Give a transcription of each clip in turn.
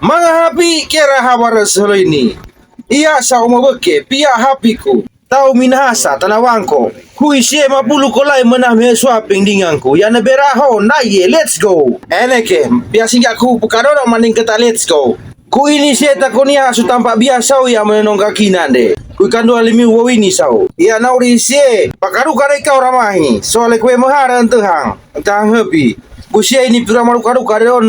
Mga hapi kera hawara solo ini. Iya sa umabeke pia hapiku. Tau minahasa tanawangko. Kuisye mapulu kolay menahme swapping dingangku. Yana beraho na ye let's go. Eneke pia singgaku pukadono maning kata let's go. Ku ini seta konia su tampak biasa ya menonong kaki nande. Ku kandu alimi wawini sao. Ia nauri sie pakaru kare kau ramahi. Soale kue mahara entehang. Entahang hebi. Kusia ini pura maru-karu on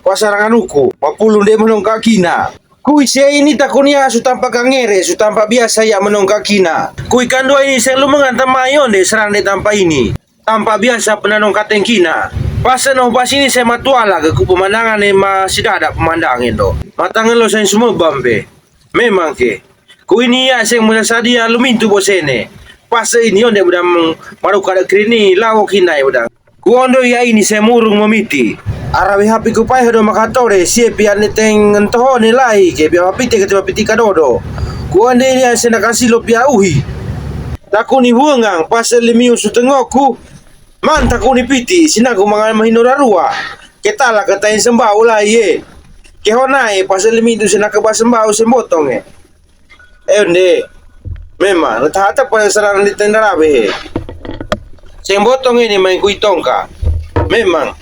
pasaranganuku. Mapulun de menong kaki na. Kuisia ini takunia su tampak kangere, su tampak biasa ya menong kaki na. Kui kandua ini selalu mengantam mayon de serang de tampak ini. Tampak biasa penanong katengkina. Pas pas ini saya matuala ke pemandangan masih ada pemandangin do. Matangin lo saya semua bambe. Memang ke. Ku ini ya saya mula sadia lumintu bosene. Pas ini onde udah maru kada krini lawo kinai udah. Ku ondo ya ini saya murung memiti. Arawi hapi ku pai hodo makatore sie pian neteng entoho nilai ke biar mapite ke mapiti kadodo. Ku onde ini saya nakasih lo pia uhi. Takuni buangang pas limiu su tengoku. Man takuni piti sinaku mangan mahinora rua. Ketala katain sembau lah ye. Kehonai pas limiu sinaka ba sembau sembotong e. Onde. Memang letata pada serangan di tendarabe. Sembotong ini main kuitong ka. Memang.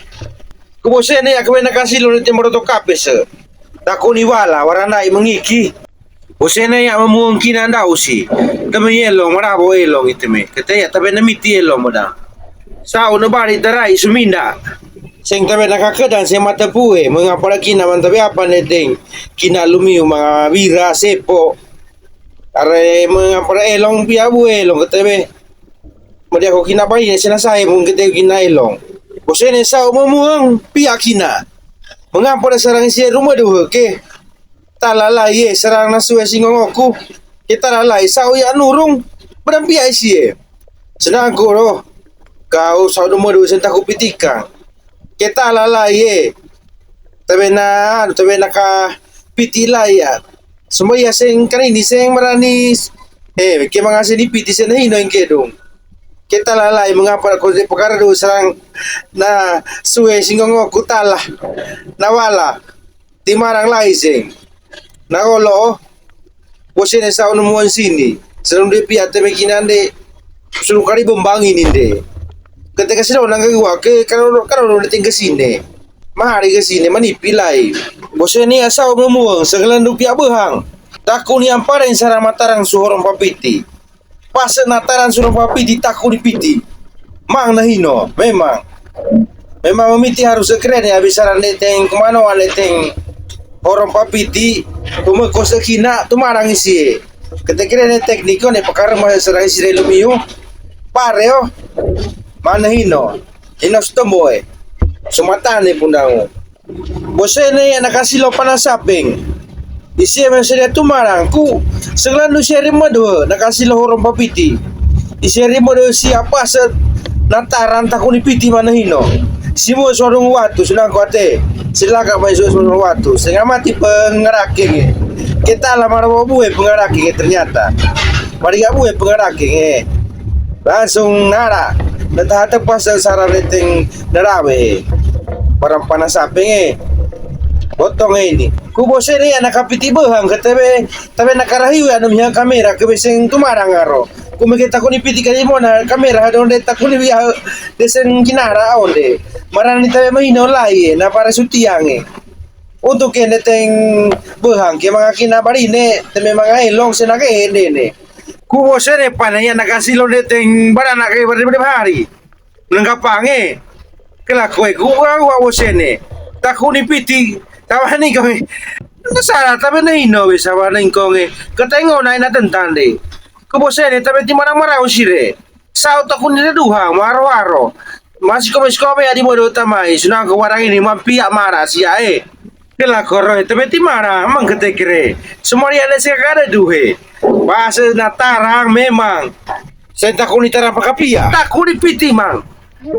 Kubose ni aku nakasih lo niti moroto kapes. Takuni wala waranai mengiki. Bose ni ya memuang kinanda usi. Kami elong marabo elong iteme. Katanya tapi namiti elong moda. Sao na bari tarai suminda. Sing tabi nakakadan sa mata puwe. Mga palagi naman tabi apa neteng. Kinalumiyo mga bira, sepo. Are mga para elong piabu elong katabi. Madi ako kinabay na sinasay mong katabi kinaelong. Bose ni sao mamuang piyakina. Mga para sarang siya rumaduha ke. Talalay sarang nasuwe singong ako. Kita lalay sao ya nurung. Padang piyay siya. Senang ko ro. Kau sa numero senta ko pitika. Kita lalay tabi na ka pitilaya. Semua sing kanini sing maranis. Ke mga sinipiti sa nahino yung kedong. Kita lalay mengapa ko perkara do sarang na suwe singong ko tala. Nawala. Timarang lai sing. Nagolo. Bosin sa unumuan sini. Sarang di piyat tabi kinande. Suruh kari bombangin inde. Ketika sila nanggawa ke kalau dating ke sini. Mahari ke sini manipilai. Bosnya ni asal memuang segala rupiah behang. Takuni amparan sarang matarang suhorong papiti. Pas nataran suhorong papiti takuni piti. Mang nahino, memang. Memang memiti harus keren ya bisaran neteng kemana neteng horong papiti. Tumeko sekina tumarang isi. Ketika keren tekniko ne pakar mah sarang isi lumiu. Pareo. Mana hino? Hinos tomboy. Sumatane pundango. Bosene yang nakasih lo panasaping. Isi masih tumarang ku. Segala siya rimado nakasih lo horong papiti. Isi rimado siapa set nataran takuni piti mana hino. Simu sorong watu sunang kuate. Silaka may sorong watu. Sehingga mati pengaraking. Kita lamar buwe pengaraking ternyata. Mari buwe pengaraking langsung nara. Natahatag pa sa sarariting narawe. Parang panasaping Botong ini. Kubose ni nakapiti behang katabe tabe nakarahiwe anum yang kamera kebeseng tumarang aro. Kumikita ko ni piti kani mo na kamera donde takuni biya desen kinara onde. Marani tabe mahino lai na para sutiang Untuk kene teng behang ke mga kinabarine teme mga elong senake ne. Kubo sere pananya nakasilo neteng barana kay hari. Nangkapange. Kela koe kuwa wa sene. Takuni piti tawani kami. Nasara tabe na ino bisa waning konge. Katengo na inatentande. Kubo sere tabe ti marang-marang sire. Sao takuni na duha maro-aro. Masih kome adi modo tamai sunang ko warang ini mampia mara siya Kela koroy tabe ti mara mang ketekre. Semua ada sekada duhe. Bahasa natarang memang. Saya takuni tarang pakapia. Takuni piti mang.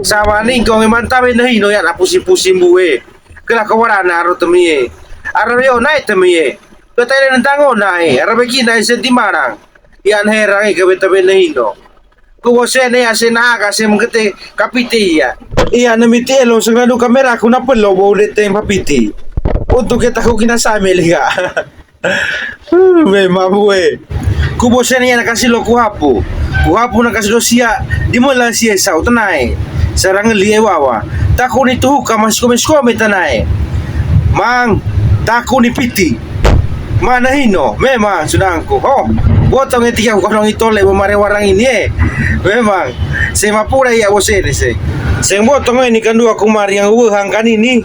Sama ning kong mantabe na hino yan apusin-pusin buwe. Kela kawarana aro temiye. Arabe onay temiye. Katay na tango na Arabe kinay sa timarang. Yan herang kabetabe na hino. Kuwo sene ya senaka sem kete kapiti ya. Iya namiti elong sa kamera ko na pelo bo ulit papiti. Untuk kita ko kinasami liga. Memang buwe. Kubosan niya nakasilo kuhapo. Kuhapo nakasilo siya. Di mo lang siya sa utanay. Sarang liyewawa. Tako ni tuhu ka mas kumis-kumis tanay. Mang, tako ni piti. Manahino, memang sudangku. Oh, botong etika ko nang itole mamare warang ini Memang. Saya mapura ya bose ni se. Saya botong ini kan dua kumari yang uhang kan ini.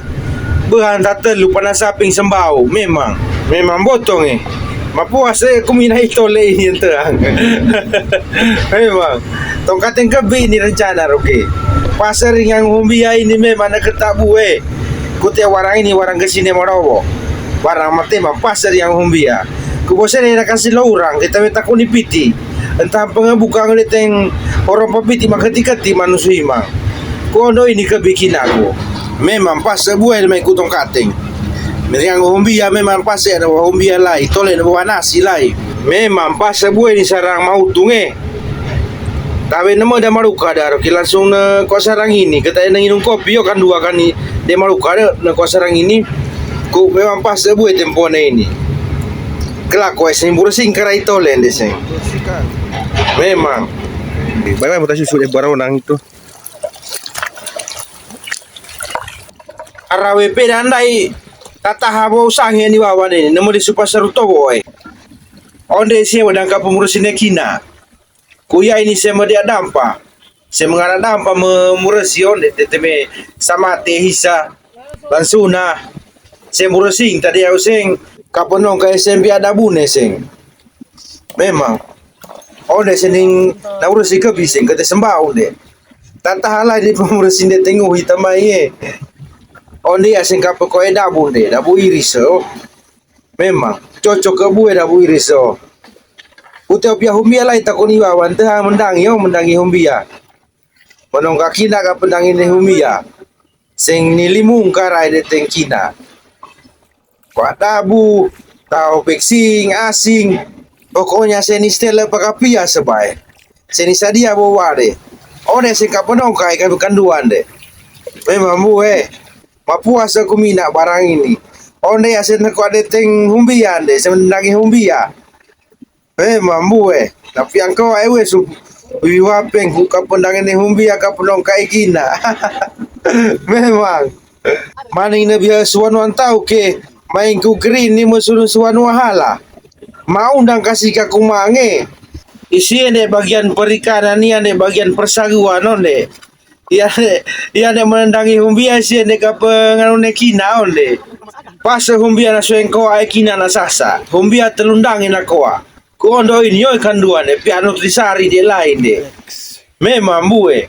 Buhan tatelu panasaping sembau. Memang botong Mapuas kumina itole ini yang terang. Memang. Tongkat yang kebi ni rencana oke. Pasar yang humbia ini memang nak ketabu Kutia warang ini warang kesini marawo. Warang mati pasar yang humbia. Kubosan ni nakasih orang kita minta kuni piti. Entah pengebuka ngeliteng orang papiti makati-kati manusia imang. Kono ini kebikin aku. Memang pasar buai main kutong kating. Meriang humbia memang pasar ada humbia lai. Tole ada nasi lai. Memang pasar buai ni sarang mau tunge. Tapi nama dah maruka dah. Langsung kau sarang ini. Kita yang minum kopi kan dua kan ni. Dia maruka dah kau sarang ini. Ku memang pasar buai tempoh ini. Kelak kau eseng burusing kerai tole deseng. Memang. Bagaimana mau susu dia barang orang itu? Arawe pedandai tata habo sangnya ni wawan ini. Nemu di supasar boy. Onde siya wadang kapumurusin kina. Kuya ini saya dia dampa. Saya mengarah dampa memurusion teteme sama tehisa langsuna. Saya murusing tadi aku sing kaponong ka SMP ada bune sing. Memang. Onde sening naurusi ke bising kata sembau de. Tata halai di pemurusin de tengok hitamai Onde asing kapo ko dabu de, dabu iris Memang cocok ke bue dabu iris Uteo pia humbia lai takoni wawan teh mendangi humbia. Monong kakina ka pendangi ni humbia. Sing nilimung karai de tengkina. Kwa dabu, tau peksing, asing. Pokoknya seni stella pakapia sebaik. Seni sadia bawade. Onde sing kaponong kai ka kanduan de. Memang bue. Mapuas aku minat barang ini. Onde asin ko adeteng humbia de, semendangi humbia. Memang bue. Tapi yang kau su wiwapeng ku kapondangan ni humbia kaponong kai kina. Memang. Maning na biya suwan tau ke main ku green ni musulun suwan wahala. Mau undang kasih ka kumange. Isi ne bagian perikanan ni ane bagian persaguan onde. Ia ne menandangi humbia si ne ka penganu ne kina onde. Pas humbia na suengko ai kina na sasa. Humbia telundangi na koa. Kondo ini yo kanduan piano trisari dia lain de. Memang bue.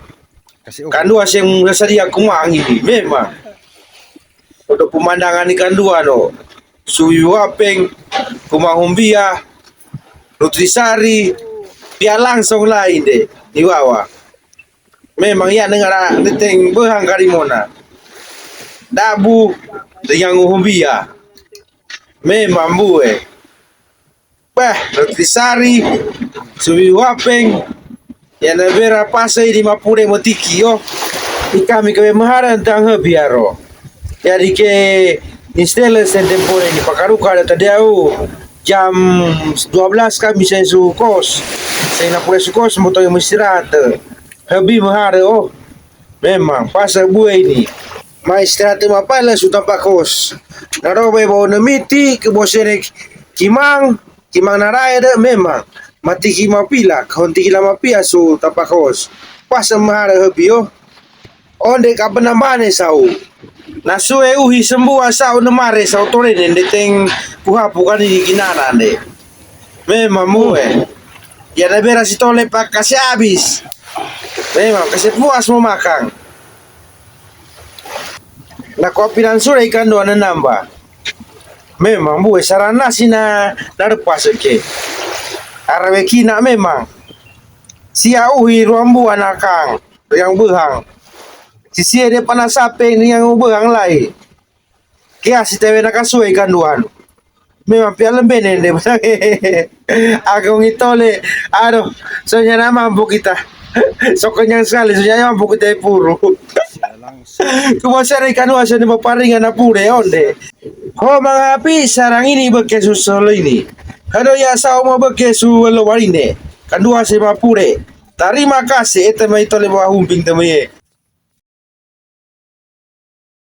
Kandua sing sadia kumang ini memang. Untuk pemandangan ikan dua no. Suwi wapeng, kumang humbia, nutrisari, dia langsung lain de. Iwawa. Memang ya dengar deteng behang karimona. Dabu dengan humbia. Memang bue. Nutrisari, suwi wapeng, ya nabera pasai di mapure motiki yo. Ikami kami maharan tang biaro. Jadi ke install tempore ni pakaruka ada tadiau jam 12 kami saya sukos. Saya nak pure sukos moto yang istirahat. Habi mahara Memang pasal buai ini. Mai istirahat mapala sudah pakos. Narobe bawa nemiti ke bosere Kimang narai ada memang mati kima pila konti kila mapia su tapakos pas mahara habio onde ka penambane sau nasu uhi sembuh sau nemare sau tore de teng puha bukan di kinana de memang mue ya na bera si tole pak kasih habis memang kasih puas mau makan na kopi dan sore ikan doa nambah. Memang bue sarana sina narpas ke. Arawe kina memang. Sia uhi ruambu anakang yang behang. Sisi dia panasape ni yang behang lai. Kia si tewe nakasuai kanduan. Memang piala benen de. Aku ngitole. Aduh, soalnya nama mampu kita. Sokonyang sekali, soalnya mampu kita puru. Kumasari kanduan sa ni maparingan na pure onde. Ho mga api sarang ini bekesu solo ini. Kado ya sao mo bekesu lo warine. Kandua se mapure. Terima kasih ete mai tole wa humping temaye.